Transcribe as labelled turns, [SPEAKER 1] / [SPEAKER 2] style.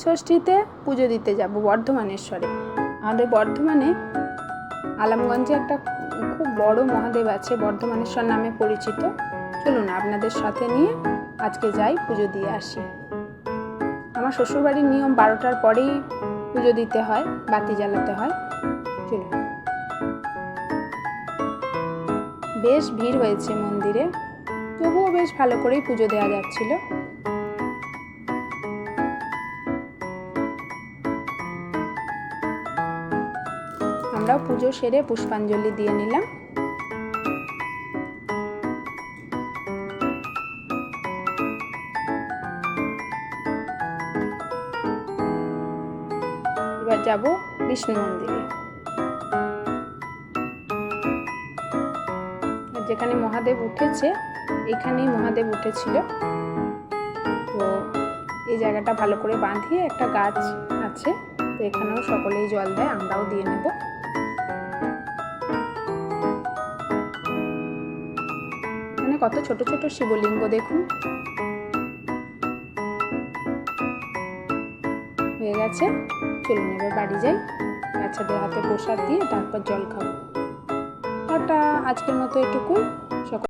[SPEAKER 1] নীলষষ্ঠীতে পুজো দিতে যাব বর্ধমানেশ্বরে। আমাদের বর্ধমানে আলমগঞ্জে একটা খুব বড় মহাদেব আছে, বর্ধমানেশ্বর নামে পরিচিত। চলুন আপনাদের সাথে নিয়ে আজকে যাই, পুজো দিয়ে আসি। আমার শ্বশুরবাড়ির নিয়ম 12টার পরেই পুজো দিতে হয়, বাতি জ্বালাতে হয়। চলুন। বেশ ভিড় হয়েছে মন্দিরে, তবুও বেশ ভালো করেই পুজো দেওয়া যাচ্ছিল। আমরাও পুজো সেরে পুষ্পাঞ্জলি দিয়ে নিলাম। এবার যাব বিষ্ণু মন্দিরে। যেখানে মহাদেব উঠেছে, এখানেই মহাদেব উঠেছিল। তো এই জায়গাটা ভালো করে বাঁধিয়ে একটা গাছ আছে, তো এখানেও সকলেই জল দেয়, আমরাও দিয়ে নেব। এখানে কত ছোট ছোট শিবলিঙ্গ দেখুন। হয়ে গেছে, চলুন এবার বাড়ি যাই। বাচ্চাদের হাতে প্রসাদ দিয়ে তারপর জল খাবো। টাটা, আজকের মতো এটুকুই।